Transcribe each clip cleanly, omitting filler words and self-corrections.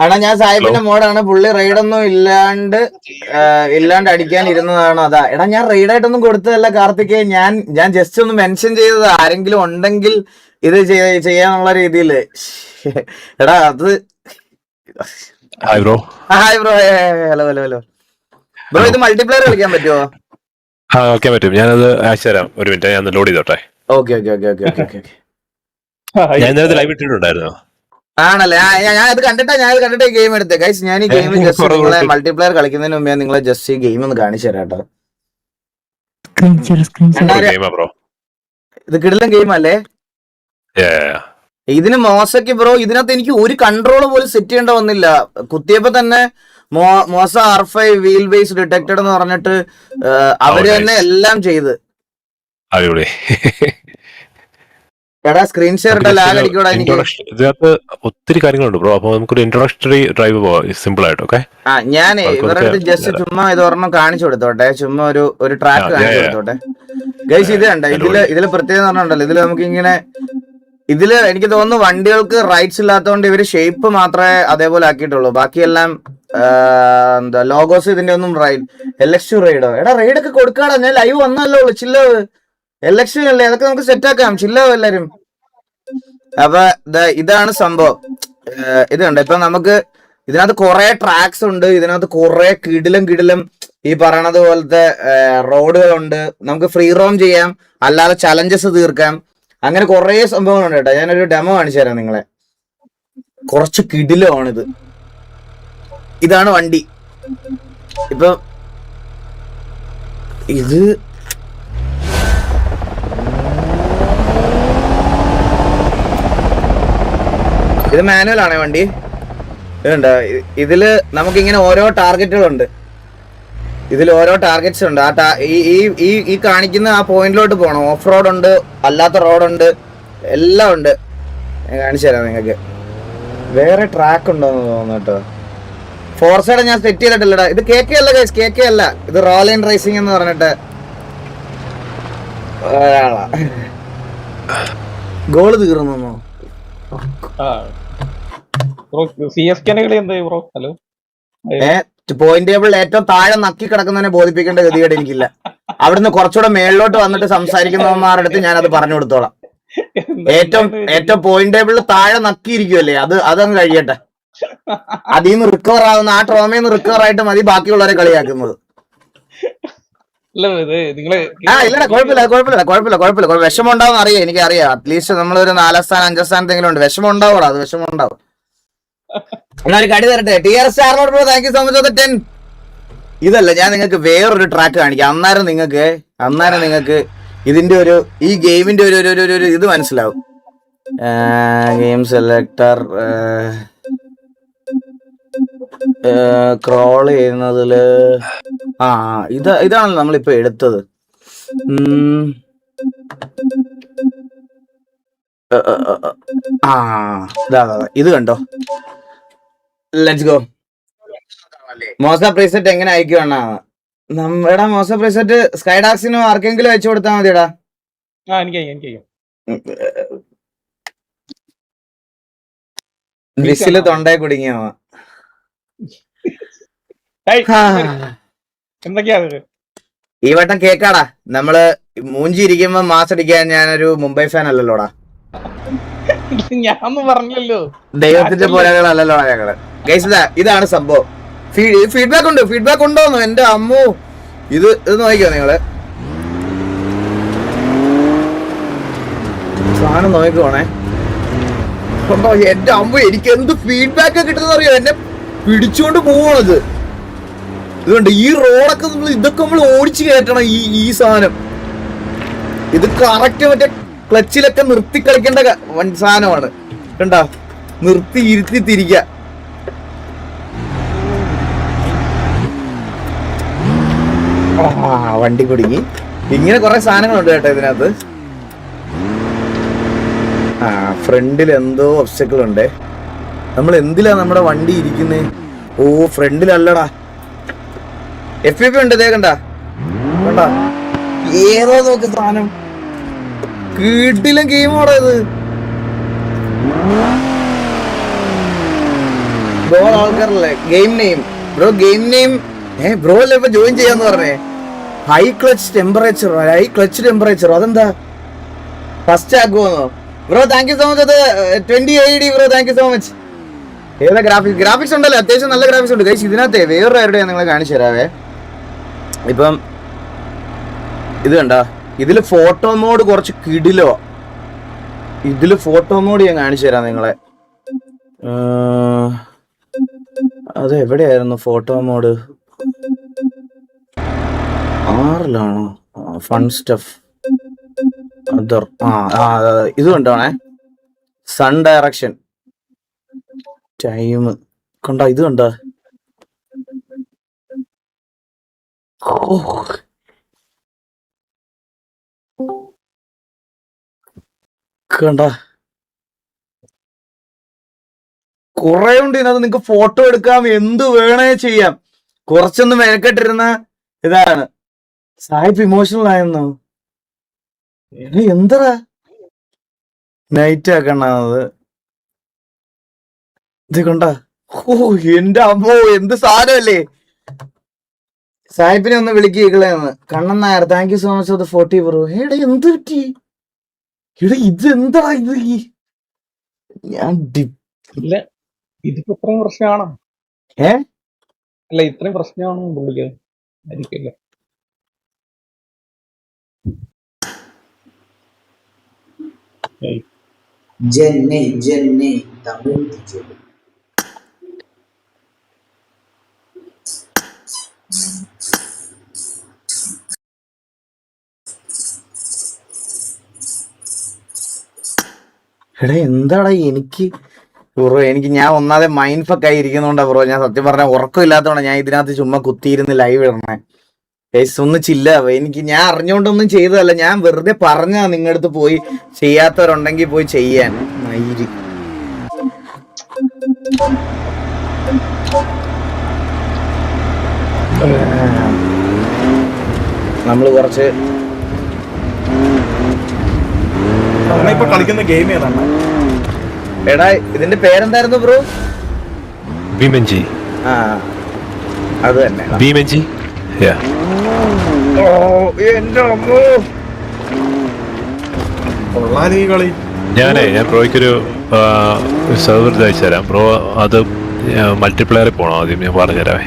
അണ്ണാ ഞാൻ സാഹിബിന്റെ മോഡാണ്. പുള്ളി റെയ്ഡൊന്നും ഇല്ലാണ്ട് അടിക്കാൻ ഇരുന്നതാണ്. അതാ എടാ ഞാൻ റെയ്ഡായിട്ടൊന്നും കൊടുത്തതല്ല കാർത്തികേ. ഞാൻ ജസ്റ്റ് ഒന്ന് മെൻഷൻ ചെയ്തത് ആരെങ്കിലും ഉണ്ടെങ്കിൽ ഇത് ചെയ്യാന്നുള്ള രീതിയില്. എടാ അത് hi bro. Hi bro. Hello hello hello bro. ഇത് മൾട്ടിപ്ലെയർ കളിക്കാൻ പറ്റുമോ? ഓക്കെ പറ്റും. ഞാനത് അയച്ചു തരാം. ഒരു മിനിറ്റ് ഞാൻ ലോഡ് ചെയ്തോട്ടെ. Okay okay okay okay okay okay. ഞാൻ നേരത്തെ ലൈവ് ഇട്ടിട്ടുണ്ടായിരുന്നു. ആണല്ലേ? ഞാൻ ഇത് കണ്ടിട്ട് ഗെയിം എടുത്തേ ഗൈസ്. ഞാൻ ഈ ഗെയിം ജസ്റ്റ് നിങ്ങളെ മൾട്ടിപ്ലെയർ കളിക്കുന്നതിന് മുമ്പേ നിങ്ങളെ ജസ്റ്റ് ഈ ഗെയിം ഒന്ന് കാണിച്ചു തരാം കേട്ടോ. ഇത് കിടിലൻ ഗെയിം അല്ലേ? ഇതിന് മോശക്ക് ബ്രോ ഇതിനകത്ത് എനിക്ക് ഒരു കൺട്രോൾ പോലും സെറ്റ് ചെയ്യേണ്ട വന്നില്ല. കുത്തിയപ്പോ തന്നെ മോശ R5 വീൽ ബേസ് ഡിറ്റക്റ്റഡ് എന്ന് പറഞ്ഞിട്ട് അവര് തന്നെ എല്ലാം ചെയ്ത്. എടാ സ്ക്രീൻ ഷെയർ ലാഗ് അടിക്കൂടാ എനിക്ക്. ഇതിനകത്ത് ഒത്തിരി കാര്യങ്ങളുണ്ട് ബ്രോ. അപ്പൊ നമുക്കൊരു ഇൻട്രോഡക്ടറി ഡ്രൈവ് പോവാം സിമ്പിൾ ആയിട്ട്. ഓക്കെ, ഞാൻ ഇവരുടെ ജസ്റ്റ് ചുമ്മാ ഇത് ഒരെണ്ണം കാണിച്ചു കൊടുത്തോട്ടെ. ചുമ്മാ ഒരു ട്രാക്ക് കാണിച്ചു കൊടുത്തോട്ടെ ഗൈസ്. ഇത് കണ്ട ഇതില് പ്രത്യേകത പറഞ്ഞിട്ടുണ്ടല്ലോ. ഇതില് നമുക്ക് ഇങ്ങനെ എനിക്ക് തോന്നുന്നു വണ്ടികൾക്ക് റൈറ്റ്സ് ഇല്ലാത്തതുകൊണ്ട് ഇവര് ഷേപ്പ് മാത്രമേ അതേപോലെ ആക്കിയിട്ടുള്ളൂ. ബാക്കിയെല്ലാം എന്താ ലോഗോസ് ഇതിന്റെ ഒന്നും LX2 റൈഡോ. എടാ റൈഡ് ഒക്കെ കൊടുക്കാടാ. ഞാൻ ലൈവ് വന്നല്ലോ. ചില്ലാവ് LX2 അല്ലേ? അതൊക്കെ നമുക്ക് സെറ്റ് ആക്കാം. ചില്ലാവ് എല്ലാരും. അപ്പൊ ഇതാണ് സംഭവം. ഇത് കണ്ടോ. ഇപ്പൊ നമുക്ക് ഇതിനകത്ത് കുറെ ട്രാക്സ് ഉണ്ട്. ഇതിനകത്ത് കുറെ കിടിലം ഈ പറയണത് പോലത്തെ റോഡുകളുണ്ട്. നമുക്ക് ഫ്രീ റോം ചെയ്യാം, അല്ലാതെ ചലഞ്ചസ് തീർക്കാം. അങ്ങനെ കുറെ സംഭവങ്ങളുണ്ട് കേട്ടോ. ഞാനൊരു ഡെമോ കാണിച്ചു തരാം നിങ്ങളെ. കുറച്ച് കിടിലമാണിത്. ഇതാണ് വണ്ടി. ഇപ്പൊ ഇത് മാനുവൽ ആണേ വണ്ടി. ഇതുണ്ട്. ഇതില് നമുക്കിങ്ങനെ ഓരോ ടാർഗറ്റുകളുണ്ട്. ഇതിൽ ഓരോ ടാർഗറ്റ്സ് ഉണ്ട്. ഈ കാണിക്കുന്ന ആ പോയിന്റിലോട്ട് പോകണം. ഓഫ് റോഡ് ഉണ്ട്, അല്ലാത്ത റോഡുണ്ട്, എല്ലാം ഉണ്ട്. ഞാൻ കാണിച്ചു തരാം നിങ്ങൾക്ക്. വേറെ ട്രാക്ക് ഉണ്ടോന്ന് തോന്നുന്നു കേട്ടോ. ഫോർസൈഡ് ഞാൻ സെറ്റ് ചെയ്തിട്ടില്ലടാ. ഇത് KK അല്ല ഗൈസ്, KK അല്ല. ഇത് റോയൽ ആൻഡ് റേസിംഗ് എന്ന് പറഞ്ഞിട്ട് ഒരാളാ. ഗോള് തീർന്നു. പോയിന്റ് ടേബിൾ ഏറ്റവും താഴെ നക്കി കിടക്കുന്നതിനെ ബോധിപ്പിക്കേണ്ട ഗതികേട് എനിക്കില്ല. അവിടുന്ന് കുറച്ചുകൂടെ മേളിലോട്ട് വന്നിട്ട് സംസാരിക്കുന്നവന്മാരുടെ അടുത്ത് ഞാനത് പറഞ്ഞു കൊടുത്തോളാം. ഏറ്റവും പോയിന്റ് ടേബിളിൽ താഴെ നക്കിയിരിക്കുമല്ലേ, അതങ്ങ് കഴിയട്ടെ. അതിൽ നിന്ന് റിക്കവർ ആവുന്ന ആ ട്രോമയിൽ നിന്ന് റിക്കവർ ആയിട്ട് മതി ബാക്കിയുള്ളവരെ കളിയാക്കുന്നത്. ഇല്ലടാ കുഴപ്പമില്ല. വിഷമം ഉണ്ടാവും അറിയാം, എനിക്കറിയാം. അറ്റ്ലീസ്റ്റ് നമ്മളൊരു 4ാം സ്ഥാനം 5ാം സ്ഥാനത്തെങ്കിലും ഉണ്ട്. വിഷമം ഉണ്ടാവൂടാ, അത് വിഷമം ഉണ്ടാവും. എന്നാ ഒരു കടി തരട്ടെ. TR സ്റ്റാറിനോട് thank you so much for 10. ഇതല്ല, ഞാൻ നിങ്ങൾക്ക് വേറൊരു ട്രാക്ക് കാണിക്കാം. അന്നേരം നിങ്ങൾക്ക് ഇതിന്റെ ഈ ഗെയിമിന്റെ ഒരു ഇത് മനസ്സിലാവും. ഗെയിം സെലക്ടർ ക്രോൾ ചെയ്യുന്നതില് ഇതാണല്ലോ നമ്മളിപ്പോ എടുത്തത്. ഇത് കണ്ടോ. Let's go. മോസ പ്രീസെറ്റ് എങ്ങനെ അയക്കുവാണ് നമ്മുടെ മോസ പ്രീസെറ്റ്? സ്കൈഡാക്സിനോ ആർക്കെങ്കിലും അയച്ചു കൊടുത്താൽ മതിയടാ. വിസില് തൊണ്ടേ കുടുങ്ങിയ ഈ വട്ടം കേക്കാടാ. നമ്മള് മൂഞ്ചി ഇരിക്കുമ്പോ മാസ് അടിക്കാൻ ഞാനൊരു മുംബൈ ഫാൻ അല്ലല്ലോടാ. ഞാൻ പറഞ്ഞല്ലോ, ദൈവത്തിന്റെ പോരാളികളല്ലല്ലോടാ ഞങ്ങള്. ഗൈസ് ഇതാണ് സംഭവം. ഫീഡ്ബാക്ക് ഉണ്ടോന്നോ എന്റെ അമ്മോ. ഇത് നോക്കിക്കോ നിങ്ങള്. സാധനം നോക്കിക്കോണേ. എന്റെ അമ്മ എനിക്ക് എന്ത് ഫീഡ്ബാക്ക് കിട്ടുന്ന അറിയോ. എന്നെ പിടിച്ചോണ്ട് പോവാണത്. ഇതുകൊണ്ട് ഈ റോഡൊക്കെ ഇതൊക്കെ നമ്മൾ ഓടിച്ചു കയറ്റണം. ഈ സാധനം ഇത് കറക്റ്റ് മറ്റേ ക്ലച്ചിലൊക്കെ നിർത്തി കളിക്കേണ്ട സാധനമാണ്. കണ്ടാ, നിർത്തി ഇരുത്തി തിരിക്ക. വണ്ടി കുടുങ്ങി. ഇങ്ങനെ കുറെ സാധനങ്ങളുണ്ട് കേട്ടോ ഇതിനകത്ത്. ഫ്രണ്ടിൽ എന്തോ ഒബ്സ്റ്റക്കിൾ ഉണ്ട്. നമ്മൾ എന്തിലാ നമ്മുടെ വണ്ടി ഇരിക്കുന്നേ? ഓ ഫ്രണ്ടിലല്ലടാ, FFP ഉണ്ട്. കണ്ടാ ഏതോ നോക്ക് സാധനം. കിടിലൻ ഗെയിമാണോ ഇത്. ബ്രോ ആൾക്കാരല്ലേ ഗെയിം നെയിം ബ്രോ അല്ലേ ഇപ്പൊ ജോയിൻ ചെയ്യാന്ന് പറഞ്ഞേ. ഹൈ ക്ലച്ച് ടെമ്പറേച്ചർ അതെന്താ ഫസ്റ്റ് ആക്കുമെന്നോ? Bro thank you so much. അത് 20 AED bro, thank you so much. ഏതാ ഗ്രാഫിക്സ് ഉണ്ടല്ലോ, അത്യാവശ്യം നല്ല ഗ്രാഫിക്സ് ഉണ്ട് ഗൈസ്. ഇതിനകത്തെ വേറൊരു ആരുടെ നിങ്ങളെ കാണിച്ചു തരാവേ. ഇപ്പം ഇത് കണ്ടാ, ഇതില് ഫോട്ടോ മോഡ് കുറച്ച് കിടിലോ. ഇതില് ഫോട്ടോ മോഡ് ഞാൻ കാണിച്ചു തരാം നിങ്ങളെ. അത് എവിടെയായിരുന്നു ഫോട്ടോ മോഡ്? 6-ലാണോ? Fun stuff other. ഇത് കണ്ടോണേ, സൺ ഡയറക്ഷൻ ടൈം കണ്ട. ഇത് കണ്ട, കണ്ട കുറെ ഉണ്ട് ഇതിനകത്ത്. നിങ്ങക്ക് ഫോട്ടോ എടുക്കാം, എന്ത് വേണേ ചെയ്യാം. കുറച്ചൊന്ന് മെനക്കെട്ടിരുന്ന ഇതാണ്. സാഹിബ് ഇമോഷണൽ ആയെന്നോ? എന്താ നൈറ്റ് ആക്കണത്? ഇത് കണ്ട, എന്റെ അമ്മോ എന്ത് സാധനമല്ലേ. സാഹിബിനെ ഒന്ന് വിളിക്കുകയെന്ന്. Kannan Nair thank you so much for the 40 bro. ഏടാ എന്ത് പറ്റി? ഇത് എന്താ ഇത്? ഞാൻ ഇതിപ്പോ ഇത്രയും പ്രശ്നമാണോ? അല്ല ഇത്രയും പ്രശ്നമാണോ പുള്ളിക്ക്? ആയിരിക്കില്ല. എടാ എന്താടാ എനിക്ക് ഞാൻ ഒന്നാതെ മൈൻഡ് ഫക്ക് ആയി ഇരിക്കുന്നോണ്ടാ ബ്രോ. ഞാൻ സത്യം പറഞ്ഞ ഉറക്കം ഇല്ലാത്തതുകൊണ്ട് ഞാൻ ഇതിനകത്ത് ചുമ്മാ കുത്തിയിരുന്ന് ലൈവ് ഇടണേ. ഒന്ന് ചില്ല. ഞാൻ അറിഞ്ഞുകൊണ്ടൊന്നും ചെയ്തതല്ല, ഞാൻ വെറുതെ പറഞ്ഞാ നിങ്ങളുടെ അടുത്ത് പോയി ചെയ്യാത്തവരുണ്ടെങ്കിൽ പോയി ചെയ്യാൻ. മയിരി നമ്മള് കുറച്ച് കളിക്കുന്ന ഗെയിം ഏതാണ്? എടാ ഇതിന്റെ പേരെന്തായിരുന്നു ബ്രോ? BeamNG. അത് തന്നെ BeamNG. ഞാൻ ബ്രോയ്ക്കൊരു സെർവർ അയച്ചു തരാം ബ്രോ. അത് മൾട്ടിപ്ലെയറിൽ പോണോ ആദ്യം? ഞാൻ പറഞ്ഞുതരാം.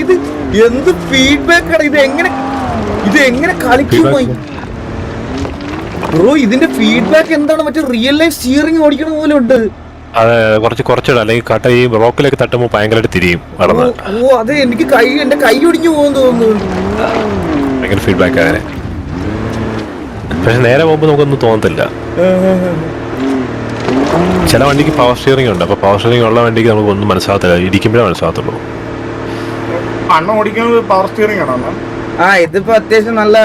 ഇത് എന്ത് ഫീഡ്ബാക്ക് ആണ്? ഇത് എങ്ങനെ കളിക്കുമോ ബ്രോ? ഇതിന്റെ ഫീഡ്ബാക്ക് എന്താണ്? മറ്റേ റിയൽ ലൈഫ് സ്റ്റിയറിംഗ് ഓടിക്കണ പോലെ ഉണ്ട്. അതെ കുറച്ചിട, അല്ലെങ്കിൽ കട്ട ഈ റോക്കിലേക്ക് തട്ടുമ്പോൾ ഭയങ്കരമായിട്ട് തിരിയും. അതെ, എനിക്ക് എന്റെ കൈ ഒടിഞ്ഞു പോകുന്നു തോന്നുന്നു. ഭയങ്കര ഫീഡ്ബാക്ക് അങ്ങനെ. പക്ഷെ നേരെ പോകുമ്പോൾ നമുക്കൊന്നും തോന്നത്തില്ല. ചില വണ്ടിക്ക് പവർ സ്റ്റിയറിംഗ് ഉണ്ട്. അപ്പൊ പവർ സ്റ്റിയറിംഗ് ഉള്ള വണ്ടിക്ക് നമുക്ക് ഒന്നും മനസ്സിലാകത്തില്ല, ഇരിക്കുമ്പോഴേ മനസ്സിലാകത്തുള്ളൂ. പവർ സ്റ്റിയറിംഗ് ആണോ? ഇതിപ്പോ അത്യാവശ്യം നല്ല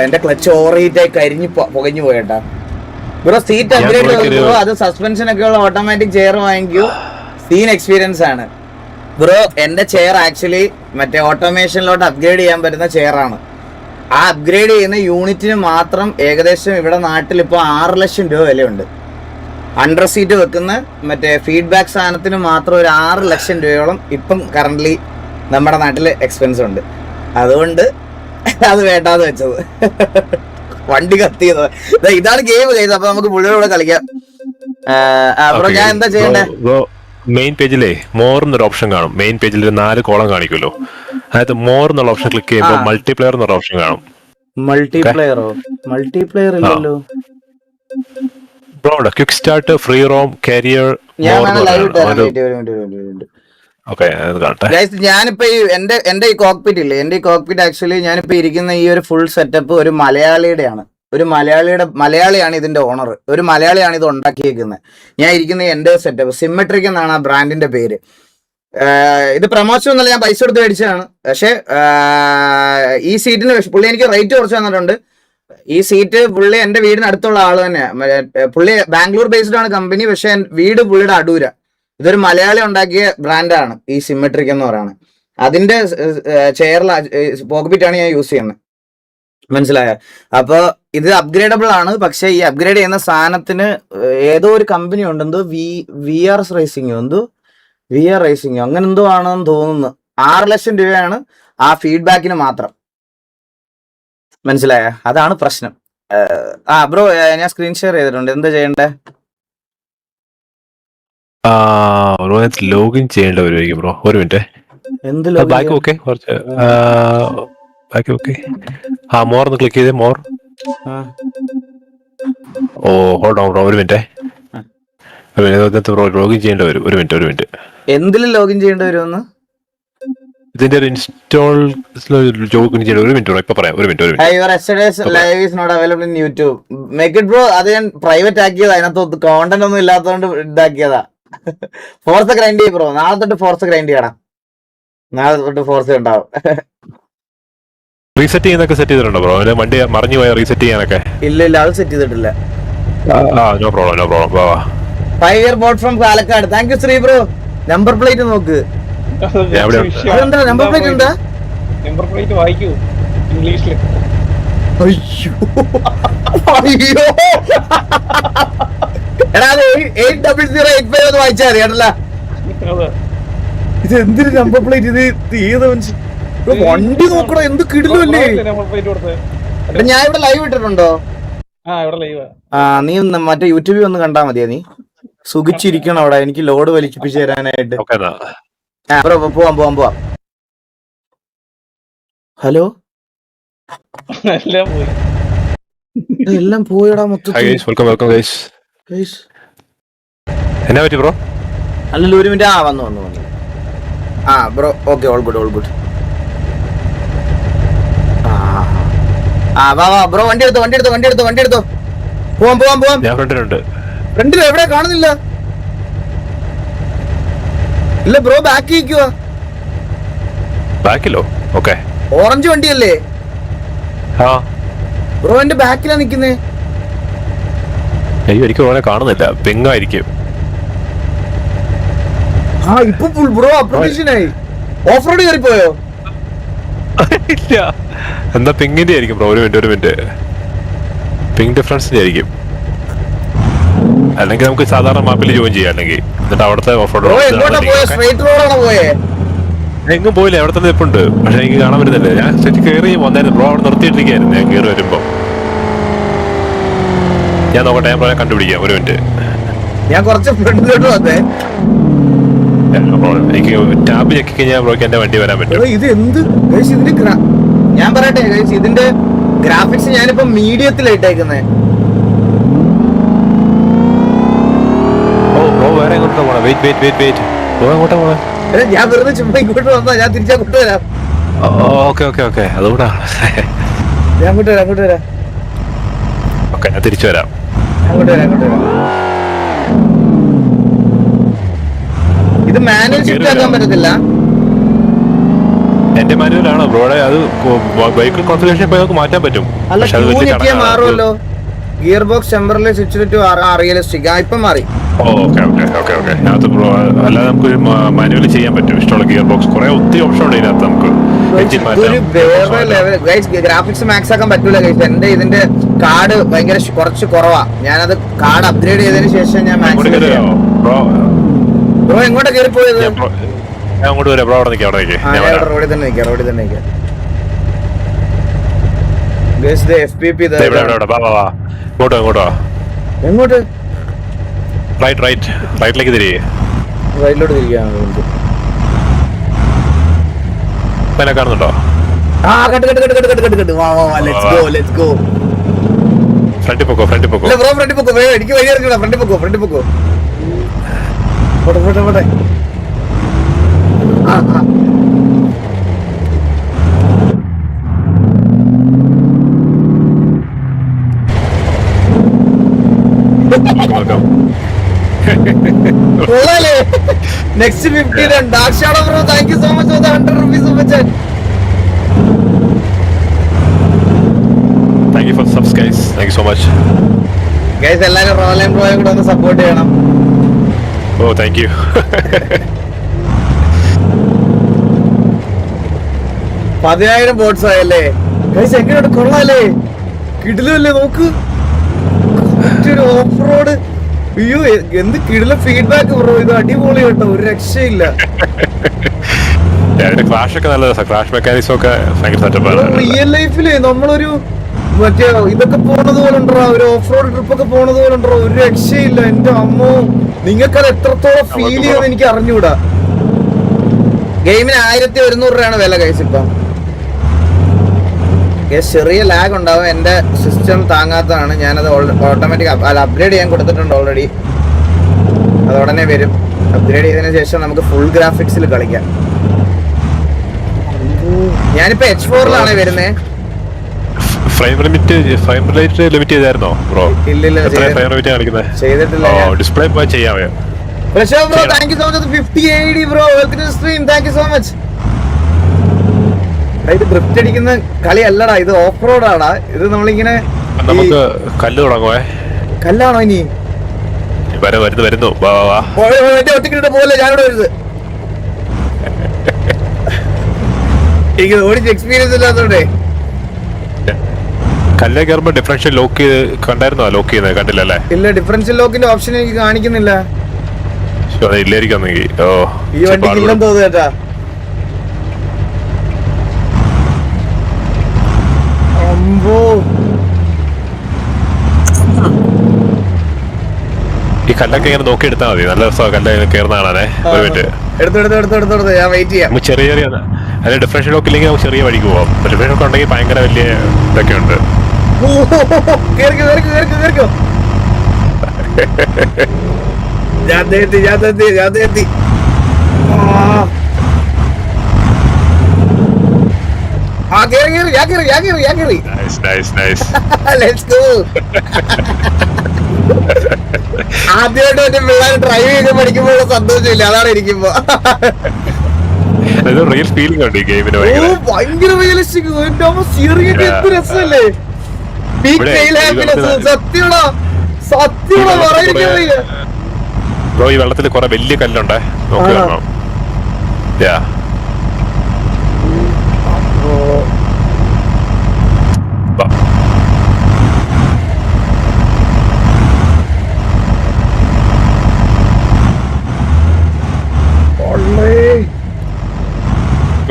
എന്റെ ക്ലച്ച് ഓവർഹീറ്റായി പുകഞ്ഞു പോയേട്ടാ ബ്രോ. സീറ്റ് അപ്ഗ്രേഡ്, അത് സസ്പെൻഷൻ ഒക്കെ ഉള്ള ഓട്ടോമാറ്റിക് ചെയർ വാങ്ങിക്കൂ. സീൻ എക്സ്പീരിയൻസ് ആണ് ബ്രോ. എന്റെ ചെയർ ആക്ച്വലി മറ്റേ ഓട്ടോമേഷനിലോട്ട് അപ്ഗ്രേഡ് ചെയ്യാൻ പറ്റുന്ന ചെയറാണ്. ആ അപ്ഗ്രേഡ് ചെയ്യുന്ന യൂണിറ്റിന് മാത്രം ഏകദേശം ഇവിടെ നാട്ടിൽ ഇപ്പോൾ 6 ലക്ഷം രൂപ വിലയുണ്ട്. അണ്ടർ സീറ്റ് വെക്കുന്ന മറ്റേ ഫീഡ്ബാക്ക് സാധനത്തിന് മാത്രം ഒരു 6 ലക്ഷം രൂപയോളം ഇപ്പം കറന്റ്ലി നമ്മുടെ നാട്ടിൽ എക്സ്പെൻസ് ഉണ്ട്. അതുകൊണ്ട് അത് വേണ്ടാന്ന് വെച്ചത്. വണ്ടി കത്തിയത് ഇതാണ് ഗെയിം കഴിച്ചത്. അപ്പൊ നമുക്ക് പുള്ളിയോടെ കളിക്കാം. അപ്പൊ ഞാൻ എന്താ ചെയ്യണ്ടേ? മെയിൻ പേജിലെ മോർ എന്നൊരു ഓപ്ഷൻ കാണും. മെയിൻ പേജിൽ 4 കോളം കാണിക്കുമല്ലോ. അതായത് മോർ എന്നുള്ള ഓപ്ഷൻ ക്ലിക്ക് ചെയ്യുമ്പോൾ മൾട്ടിപ്ലെയർ എന്നൊരു ഓപ്ഷൻ കാണും. മൾട്ടിപ്ലെയർ ഇല്ലല്ലോ bro. Quick start, free roam, career, ഞാനിപ്പോ എന്റെ ഈ കോക്പിറ്റ് ഇല്ലേ, എന്റെ ഈ കോക്പിറ്റ് ആക്ച്വലി ഞാനിപ്പോ ഇരിക്കുന്ന ഈ ഒരു ഫുൾ സെറ്റപ്പ് ഒരു മലയാളിയുടെയാണ്. മലയാളിയാണ് ഇതിന്റെ ഓണർ. ഒരു മലയാളിയാണ് ഇത് ഉണ്ടാക്കിയേക്കുന്നത്. ഞാൻ ഇരിക്കുന്ന എന്റെ സെറ്റപ്പ് സിമെട്രിക് എന്നാണ് ആ ബ്രാൻഡിന്റെ പേര്. ഇത് പ്രമോഷൻ ഒന്നല്ല, ഞാൻ പൈസ കൊടുത്ത് മേടിച്ചതാണ്. പക്ഷെ ഈ സീറ്റിന് പുള്ളി എനിക്ക് റേറ്റ് കുറച്ച് തന്നിട്ടുണ്ട്. ഈ സീറ്റ് പുള്ളി എന്റെ വീടിന് അടുത്തുള്ള ആള് തന്നെയാണ്. പുള്ളി ബാംഗ്ലൂർ ബേസ്ഡ് ആണ് കമ്പനി, പക്ഷെ വീട് പുള്ളിയുടെ അടൂര. ഇതൊരു മലയാളി ഉണ്ടാക്കിയ ബ്രാൻഡാണ് ഈ സിമെട്രിക് എന്ന് പറയുന്നത്. അതിന്റെ ചെയറിൽ പോക്കപ്പിറ്റാണ് ഞാൻ യൂസ് ചെയ്യുന്നത്. മനസ്സിലായോ? അപ്പൊ ഇത് അപ്ഗ്രേഡബിൾ ആണ്. പക്ഷെ ഈ അപ്ഗ്രേഡ് ചെയ്യുന്ന സാധനത്തിന് ഏതോ ഒരു കമ്പനി ഉണ്ട്, എന്തോ VR റേസിംഗോ അങ്ങനെ എന്തോ ആണെന്ന് തോന്നുന്നു. 6 ലക്ഷം രൂപയാണ് ആ ഫീഡ്ബാക്കിന് മാത്രം. മനസ്സിലായ? അതാണ് പ്രശ്നം. ബ്രോ ഞാൻ സ്ക്രീൻ ഷെയർ ചെയ്തിട്ടുണ്ട്. എന്താ ചെയ്യണ്ടേ? ലോഗിൻ ചെയ്യേണ്ട വരുമായിരിക്കും ബ്രോ. ഒരു മിനിറ്റ്. എന്ത് ബാക്ക് ഓക്കെ, കുറച്ച് ബാക്ക് ഓക്കെ. മോർ ഒന്ന് ക്ലിക്ക് ചെയ്തേ. More. Oh hold on bro, ഒരു മിനിറ്റ്. ബ്രോ ലോഗിൻ ചെയ്യേണ്ട വരും. ഒരു മിനിറ്റ്. എന്തിലും ലോഗിൻ ചെയ്യേണ്ടി വരുമെന്ന്? ഇതിന്റെ ഒരു ഇൻസ്റ്റാൾ ലോഗിൻ ചെയ്യേണ്ട. ഒരു മിനിറ്റ് ബ്രോ, ഇപ്പൊ പറയാം. ഒരു minute. Your yesterday's live is not available in YouTube. Make it bro. അത് ഞാൻ പ്രൈവറ്റ് ആക്കിയതാ. അതിനകത്ത് കോണ്ടന്റ് ഒന്നും ഇല്ലാത്തതുകൊണ്ട് ഇതാക്കിയതാ. ഫോർസ് ഗ്രൈൻഡ് ചെയ്യും ബ്രോ. നാളെ തൊട്ട് ഫോർസ് ഗ്രൈൻഡ് ചെയ്യണം. നാളെ തൊട്ട് ഫോർസ് ഉണ്ടാവും. റീസെറ്റ് ചെയ്യുന്നൊക്കെ സെറ്റ് ചെയ്തിട്ടുണ്ടോ ബ്രോ? വണ്ടി മറിഞ്ഞു പോയാൽ റീസെറ്റ് ചെയ്യാനൊക്കെ? ഇല്ല അത് സെറ്റ് ചെയ്തിട്ടില്ല. No problem. 5 year bought from Palakkad. Thank you Sree bro. Number plate നോക്ക്. അതെന്താ നമ്പർ പ്ലേറ്റ്? എന്താ നമ്പർ പ്ലേറ്റ്? വായിക്കൂ ഇംഗ്ലീഷില്. അയ്യോ എടാ, അത് 80085 എന്ന് വായിച്ചാൽ അറിയാണല്ലോ. ഇത് എന്തിന് നമ്പർ പ്ലേറ്റ്? ഇത് ഏത് മനുഷ്യൻ വണ്ടി നോക്കണോ? എന്ത് കിടിലല്ലേ. ഞാൻ ഇവിടെ ലൈവ് ഇട്ടിട്ടുണ്ടോ? നീ മറ്റേ യൂട്യൂബിൽ ഒന്ന് കണ്ടാ മതിയാ. നീ സുഖിച്ചിരിക്കണം അവിടെ. എനിക്ക് ലോഡ് വലിപ്പിച്ചു തരാനായിട്ട്. പോവാം. ഹലോ, എല്ലാം പോയടാ മൊത്തത്തിൽ. എന്നാ പറ്റി ബ്രോ? അല്ലല്ലോ, ഒരു മിനിറ്റ്. വന്നു ബ്രോ. Okay, all good. വാ ബ്രോ. വണ്ടി എടുത്തോ. പോവാം. ഞാൻ ഫ്രണ്ടിലുണ്ട്. ഫ്രണ്ടിൽ എവിടെ കാണുന്നില്ല? ഇല്ല ബ്രോ, ബാക്കി നിൽക്കുക. ബാക്കിലോ? ഓക്കെ. ഓറഞ്ച് വണ്ടിയല്ലേ ബ്രോ? എന്റെ ബാക്കിലാ നിക്കുന്നേ. അയ്യോ, എനിക്ക് ബ്രോനെ കാണുന്നില്ല. പെങ്ങായിരിക്കും. ഇപ്പൊ ഫുൾ ബ്രോ അപ്ഡേഷനായി. ഓഫ് റോഡ് കയറിപ്പോയോ? ഇല്ല. എന്താ പിങ്ങിന്റെ ആയിരിക്കും ബ്രോ. ഒരു മിനിറ്റ്. പിങ് ഡിഫറൻസിന്റെ ആയിരിക്കും. അല്ലെങ്കിൽ നമുക്ക് സാധാരണ മാപ്പിൽ ജോയിൻ ചെയ്യാം. അല്ലെങ്കിൽ എന്നിട്ട് അവിടുത്തെ ഓഫ് റോഡ് എങ്ങും പോയില്ല. അവിടെ തന്നെ ഇപ്പുണ്ട്. പക്ഷെ എനിക്ക് കാണാൻ പറ്റുന്നില്ല. ഞാൻ സെറ്റ് കയറി വന്നായിരുന്നു ബ്രോ. അവിടെ നിർത്തിയിട്ടിരിക്കായിരുന്നു. ഞാൻ കയറി വരുമ്പോ. ഞാൻ നോക്കട്ടെ. ഞാൻ ബ്രോനെ കണ്ടുപിടിക്കാം. ഒരു മിനിറ്റ്. ഞാൻ കുറച്ച് ഫ്രണ്ടിലോട്ട് വന്നേ. എനിക്ക് ടാബ് ചെക്ക് കഴിഞ്ഞാൽ ബ്രോക്ക് എന്റെ വണ്ടി വരാൻ പറ്റും. ഇത് എന്ത് ഇതിന്റെ ഞാൻ പറയട്ടെ, ഇതിന്റെ ഗ്രാഫിക്സ് ഞാനിപ്പോ മീഡിയത്തിലിട്ടേക്കുന്നേ. വേറെ എങ്ങോട്ടാ പോണേ? വെയിറ്റ്. എങ്ങോട്ടാ പോണേ? ഞാൻ വെറുതെ ചുമ്മാ ഇങ്ങോട്ട് വന്നാ. ഞാൻ തിരിച്ചങ്ങോട്ട് വരാം. ഓക്കെ. അതുകൊണ്ടാണ് ഞാൻ അങ്ങോട്ട് വരാം. ഓക്കെ, ഞാൻ തിരിച്ചു വരാം. അങ്ങോട്ട് വരാം. ഇത് മാനുവൽ ഷിഫ്റ്റ് ആക്കാൻ പറ്റത്തില്ല. എന്റെ മാനുവലാണ് ബ്രോയുടെ. അത് വെഹിക്കിൾ കോൺഫിഗറേഷൻ ഇപ്പൊ നമുക്ക് മാറ്റാൻ പറ്റും. മാറുമല്ലോ. Gearbox temporary switch to realistic. ഇപ്പൊ മാറി. ഓക്കെ. അത് ബ്രോ അല്ലാതെ നമുക്ക് മാനുവലി ചെയ്യാൻ പറ്റും. ഇഷ്ടമുള്ള ഗിയർ ബോക്സ് ഒത്തിരി ഓപ്ഷൻ ഉണ്ട് ഇതിനകത്ത്. നമുക്ക് ഗ്രാഫിക്സ് മാക്സ് ആക്കാൻ പറ്റൂല. എന്റെ ഇതിന്റെ കാർഡ് ഭയങ്കര കുറച്ച് കുറവാ. ഞാനത് കാർഡ് അപ്ഗ്രേഡ് ചെയ്തതിനു ശേഷം ഞാൻ ബ്രോ എങ്ങോട്ടാ കയറി പോയത്? ഞാൻ അങ്ങോട്ട് വരാം ബ്രോ. അവിടെ നിൽക്കാം. റോഡിൽ തന്നെ നിൽക്കാം. ഇങ്ങോട്ടോ? എങ്ങോട്ട്? റൈറ്റിലേക്ക് തിരികെ. റൈറ്റിലോട്ട് തിരികെ കാണുന്നുണ്ടോ? ഫ്രണ്ടിൽ പൊക്കോ. എനിക്ക് വഴി ഇറങ്ങില്ല. ഫ്രണ്ടിൽ പൊക്കോ. പോട്ടെ. Next 50 run. Dark Shadow bro, thank you so much for the 100 rupees super chat. Thank you for the subs guys. Thank you so much. Guys, എല്ലാവരും റോലൻ ബ്രോയെ കൂടെ ഒന്ന് സപ്പോർട്ട് ചെയ്യണം. Oh, thank you. $10,000 ബോട്ട്സ് ആയല്ലേ? ഗൈസ് എങ്ങനെയുണ്ട്, കൊള്ളാല്ലേ, കിടിലല്ലേ, നോക്ക് മറ്റൊരു off road. അയ്യോ എന്ത് കിടില ഫീഡ്ബാക്ക് ബ്രോ, ഇത് അടിപൊളി കേട്ടോ, ഒരു രക്ഷയില്ല. ക്രാഷ് ഒക്കെ നല്ല രസം, ക്രാഷ് മെക്കാനിക്സും ഒക്കെ ഭയങ്കര സെറ്റപ്പാണ്. റിയൽ ലൈഫില് നമ്മളൊരു മറ്റേ ഇതൊക്കെ പോണത് പോലെ ഉണ്ടോ, ഒരു ഓഫ് റോഡ് ട്രിപ്പ് ഒക്കെ പോണത് പോലെ ഉണ്ടോ, ഒരു രക്ഷയില്ല. എന്റെ അമ്മോ, നിങ്ങൾക്കത് എത്രത്തോളം ഫീൽ ചെയ്യുമെന്ന് എനിക്ക് അറിഞ്ഞൂടാ. ഗെയിമിന് 1100 രൂപയാണ് വില കൈസ് ഇപ്പം. ചെറിയ ലാഗ് ഉണ്ടാവും, എന്റെ സിസ്റ്റം താങ്ങാത്തതാണ്. ഞാനത് ഓട്ടോമാറ്റിക് അപ്ഗ്രേഡ് ചെയ്യാൻ കൊടുത്തിട്ടുണ്ട് ഓൾറെഡി, അത് ഉടനെ വരും. അപ്ഗ്രേഡ് ചെയ്തതിനു ശേഷം നമുക്ക് ഫുൾ ഗ്രാഫിക്സിൽ കളിക്കാം. ഞാനിപ്പോ H4 വരുന്നേ. ഫ്രെയിം റേറ്റ് ലിമിറ്റ് ചെയ്തായിരുന്നോ ബ്രോ? ഇല്ലില്ല, ഫ്രെയിം റേറ്റ് കാണിക്കുന്നത് ചെയ്തിട്ടില്ല. ഡിസ്പ്ലേ പോയി ചെയ്യാമോ? Bro, thank you so much. 50 AD bro, welcome to the stream. Thank you so much. ഇത് ഡ്രിഫ്റ്റ് അടിക്കുന്ന കളി അല്ലടാ, ഇത് ഓഫ് റോഡ് ആടാ. ഇത് നമ്മളിങ്ങനെ നമുക്ക് കല്ല് തുടങ്ങുവേ. കല്ലാണോ ഇനി വരുന്നു ഒറ്റക്കിട്ട് പോലെ ഞാനിവിടെ വരുന്നത്. എനിക്ക് ഓടിച്ച് എക്സ്പീരിയൻസ് ഇല്ലാത്തോണ്ടേ. കല്ല് കയറുമ്പോ ഡിഫറൻഷ്യൽ ലോക്ക് കണ്ടായിരുന്നോ? ലോക്ക് ചെയ്യുന്നത് കണ്ടില്ലല്ലേ? ഇല്ല, ഡിഫറൻഷ്യൽ ലോക്കിന്റെ ഓപ്ഷൻ എനിക്ക് കാണിക്കുന്നില്ല. ഇല്ലായിരിക്കും. ഈ വണ്ടിക്ക് ഇല്ലെന്ന് തോന്നുന്നു കേട്ടാ. ഈ കല്ലൊക്കെ ഇങ്ങനെ നോക്കി എടുത്താൽ മതി, നല്ല രസമാണ് കല്ല് കയറുന്ന കാണാനേ. ഒരു മിനിറ്റ് എടുത്തു, ഞാൻ വെയിറ്റ് ചെയ്യാം. ചെറിയ ചെറിയ അതിന് ഡിഫറൻഷ്യൽ ലോക്ക് ഇല്ലെങ്കിൽ നമുക്ക് ചെറിയ വഴിക്ക് പോവാം. ഡിഫറൻഷ്യൽ ലോക്ക് ഉണ്ടെങ്കിൽ ഭയങ്കര വലിയ ഇതൊക്കെ ഉണ്ട്. ഞാൻ എത്തി. ആദ്യമായിട്ട് പിള്ളേർ ഡ്രൈവ് ചെയ്ത് പഠിക്കുമ്പോൾ സന്തോഷമില്ല, അതാണ് ഇരിക്കുമ്പോ റിയൽ ഫീലിംഗ് ഉണ്ട് ഈ ഗെയിമിന്. ഭയങ്കര റിയലിസ്റ്റിക്. എന്ത് രസമല്ലേ, സത്യമാണോ പറയാതിരിക്കാൻ വയ്യ. ബ്രോ ഈ വെള്ളത്തിൽ കുറെ വലിയ കല്ലുണ്ടേ, നോക്കി കാണണം.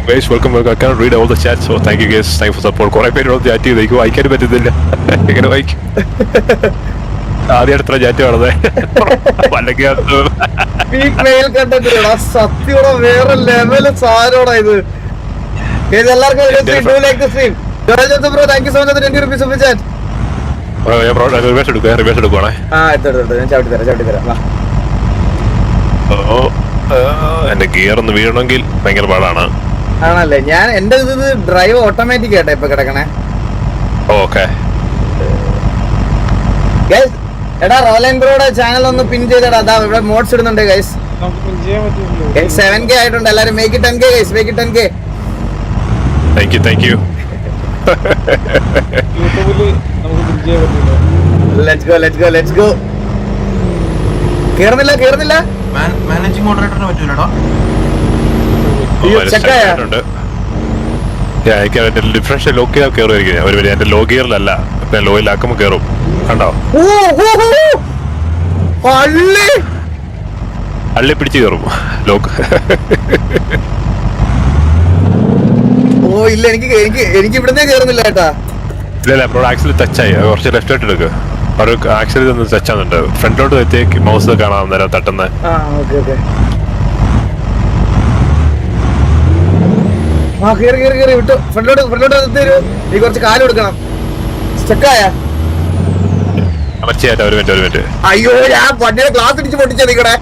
Guys, welcome. I cannot read all the chat, so thank you guys. Thank you for support. കുറെ പേര് ചാറ്റ് ചെയ്തേക്കും, വായിക്കാൻ പറ്റുന്നില്ല. എങ്ങനെ വായിക്കും? ആദ്യം അടുത്ത ചാറ്റ് കാണുന്നേ. സത്യോടെ വേറെ ലെവല് സാധനോടാ ഇത്. എല്ലാവർക്കും റിവേഴ്സ് എടുക്കുവാണേ. എന്റെ ഗിയർ ഒന്ന് വീഴണമെങ്കിൽ ഭയങ്കര പാടാണ്. ആണല്ലേ, ഞാൻ എന്റെ ഇത് ഡ്രൈവ് ഓട്ടോമാറ്റിക് ആയിട്ടാ ഇപ്പൊ കിടക്കണേ. ഓക്കെ എടാ, റോലൻ ബ്രോയുടെ ചാനൽ ഒന്ന് പിൻ ചെയ്തടാ. അതാ ഇവിടെ മോഡ്സ് ഇടുന്നുണ്ട് ഗൈസ്. 7K ആയിട്ടുണ്ട്. എല്ലാരും make it 10K guys, make it 10K. Thank you. Let's go. കേറുന്നില്ല. മാനേജിംഗ് മോഡറേറ്ററിന് പറ്റൂലോ. ഡിഫറൻഷ്യൽ ലോക്ക് ചെയ്താൽ കയറുമായിരിക്കും. ഒരു എന്റെ ലോ ഗിയറിലല്ല, ലോയിലാക്കുമ്പോ കയറും. കണ്ടോ, അള്ളി പിടിച്ച് കയറും ലോക്ക്. ഇല്ല, എനിക്ക് ഇവിടുന്ന് കേറുന്നില്ല കേട്ടാ. ഇല്ല ബ്രോ, ആക്സിൽ ടച്ചായി. കുറച്ച് ലെഫ്റ്റ് ആയിട്ട് എടുക്കുക. ഒരു ആക്സിൽ ഒന്ന് ടച്ച് ആവുന്നുണ്ട്. ഫ്രണ്ടിലോട്ട് എത്തിയേക്ക് മൗസ് കാണാം നേരം തട്ടുന്നത്. കേറി വിട്ടു. ഫ്രണ്ടിലോട്ട് നീ കുറച്ച് കാലം എടുക്കണം. സ്റ്റക്കായ ഒരു മിനിറ്റ്. അയ്യോ, ഞാൻ വണ്ടിയുടെ ഗ്ലാസ് ഇടിച്ച് പൊട്ടിച്ച നിക്കടെ.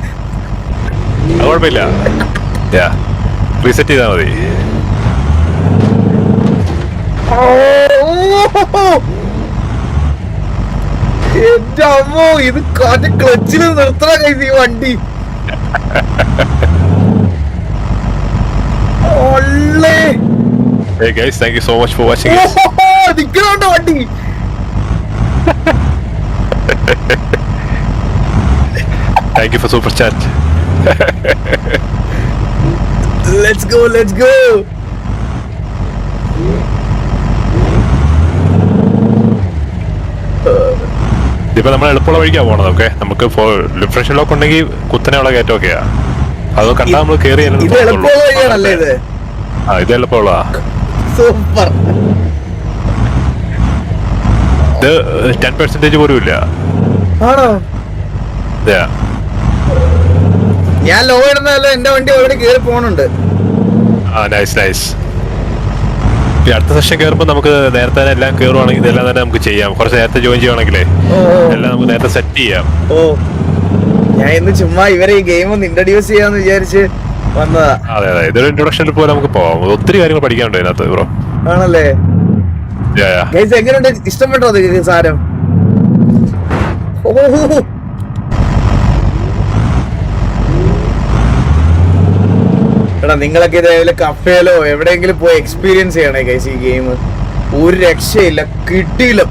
കുഴപ്പമില്ല, റീസെറ്റ് ചെയ്താൽ മതി. എന്റെ അമ്മോ, ഇത് കാറ്റ് ക്ലച്ചിൽ നിർത്തണ കൈസ് ഈ വണ്ടി. Hey guys, thank you so much for watching. നിക്കണോണ്ടോ വണ്ടി. Thank you for super chat. Let's go. ഇതിപ്പോ നമ്മൾ എളുപ്പമുള്ള വഴിക്കാണ് പോണത്. ഓക്കെ, നമുക്ക് ഡിഫറൻഷ്യൽ ലോക്ക് ഉണ്ടെങ്കിൽ കുത്തനെയുള്ള കയറ്റമൊക്കെയാ. അത് കണ്ടാൽ നമ്മൾ കയറി ഇത് എളുപ്പമുള്ള വഴിയാണല്ലേ ഇത്? ഇത് എളുപ്പമുള്ള. സൂപ്പർ. ഇത് 10% പോലും ഇല്ല. ആണോ? Yeah. ഞാൻ ലോ ഇടുന്നല്ലോ, എന്റെ വണ്ടി ഓൾറെഡി കയറി പോണുണ്ട്. നൈസ്. ഈ അടുത്ത സെഷൻ കയറുമ്പോ നമുക്ക് നേരത്തെ തന്നെ എല്ലാം കയറുവാണെങ്കിൽ ഇതെല്ലാം തന്നെ നമുക്ക് ചെയ്യാം. കുറച്ച് നേരത്തെ ജോയിൻ ചെയ്യുവാണെങ്കിലേ എല്ലാം നമുക്ക് നേരത്തെ സെറ്റ് ചെയ്യാം. ഞാൻ ഇന്ന് ചുമ്മാ ഇവരെ ഈ ഗെയിം ഒന്ന് ഇൻട്രൊഡ്യൂസ് ചെയ്യാന്ന് വിചാരിച്ച് വന്നതാ. അതെ, ഇതൊരു ഇൻട്രൊഡക്ഷനിൽ പോലെ നമുക്ക് പോവാം. ഒത്തിരി കാര്യങ്ങൾ പഠിക്കാനുണ്ട് ഇതിനകത്ത് ബ്രോ. ആണല്ലേ? എങ്ങനെയുണ്ട്? ഇഷ്ടപ്പെട്ടോ സാരം? എടാ, നിങ്ങളൊക്കെ ഇതേപോലെ കഫേലോ എവിടെയെങ്കിലും പോയി എക്സ്പീരിയൻസ് ചെയ്യണേ ഗൈസ്. ഈ ഗെയിം ഒരു രക്ഷയില്ല, കിട്ടിയില്ല,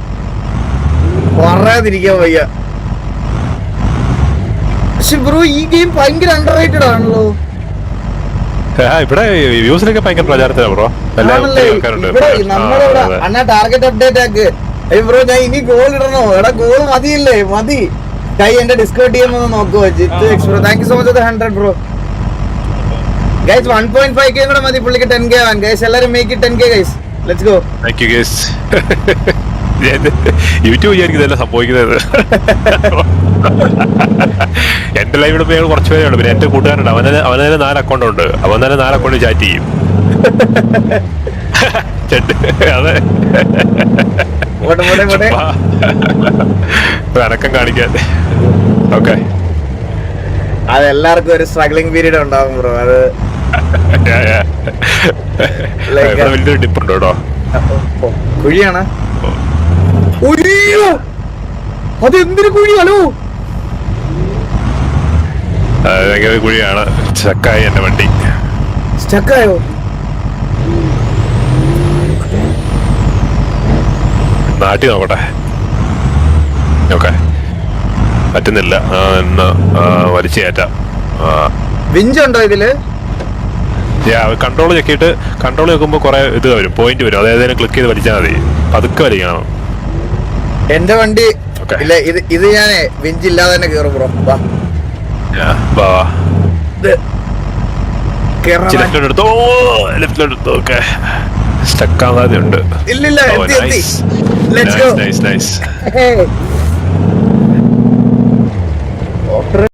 പറയാതിരിക്കാൻ വയ്യ. പക്ഷെ ബ്രോ ഈ ഗെയിം ഭയങ്കര അണ്ടർ റേറ്റഡ് ആണല്ലോ. ഇവിടെ വ്യൂസിലൊക്കെ ഭയങ്കര പ്രചാരത്തിലാണ് ബ്രോ. നമ്മളിവിടെ അണ്ണാ ടാർഗറ്റ് അപ്ഡേറ്റ് ആക്ക്. ബ്രോ ഞാൻ ഇനി ഗോൾ ഇടണോ? എടാ ഗോൾ മതിയില്ലേ? മതി. കൈ എന്റെ ഡിസ്കൗണ്ട് ചെയ്യുമെന്ന് നോക്കുവോ? Jith Xpro, thank you so much 100 bro. Guys 1.5K കൂടെ മതി പുള്ളിക്ക് 10K ആവാൻ. ഗൈസ് എല്ലാരും make it 10K guys. Let's go. Thank you guys. YouTube വിചാരിക്കുന്നതല്ല സംഭവിക്കുന്നത്. എന്റെ ലൈവിൽ ഞങ്ങൾ കുറച്ച് പേരുണ്ട്. പിന്നെ എന്റെ കൂട്ടുകാരുണ്ട്. അവനെ 4 അക്കൗണ്ട് ഉണ്ട്. അവൻ തന്നെ 4 അക്കൗണ്ട് ചാറ്റ് ചെയ്യും. അതെ, അനക്കം കാണിക്കാൻ. ഓക്കെ, അതെല്ലാവർക്കും ഒരു സ്ട്രഗ്ലിംഗ് പീരീഡ് ഉണ്ടാവും ബ്രോ. അത് വലിയൊരു ഡിപ്പുണ്ട് കേട്ടോ. കുഴിയാണ്. അതെന്തൊരു കുഴി? ഹലോ, ഭയങ്കര കുഴിയാണ്. സ്റ്റക്കായി എന്റെ വണ്ടി. സ്റ്റക്കായോ? നാട്ടി നോക്കട്ടെ. ഓക്കെ, പറ്റുന്നില്ല. വലിച്ചു കയറ്റാം. വിഞ്ചുണ്ടോ ഇതില്? കൺട്രോൾ ചെക്കിയിട്ട് കൺട്രോൾ വെക്കുമ്പോ കുറെ ഇത് വരും, പോയിന്റ് വരും. അതായത് ക്ലിക്ക് ചെയ്ത് വലിച്ചാൽ മതി. പതുക്കെ വലിക്കണം. എന്റെ വണ്ടി ഇല്ല, ഇത് ഞാനേ വിഞ്ച് ഇല്ലാതെ തന്നെ കേറും ബ്രോ. ലെഫ്റ്റിലെടുത്തു. ഓക്കെ, സ്റ്റക്ക് ആവാതെ ഉണ്ട്. ഇല്ലില്ല, നൈസ്.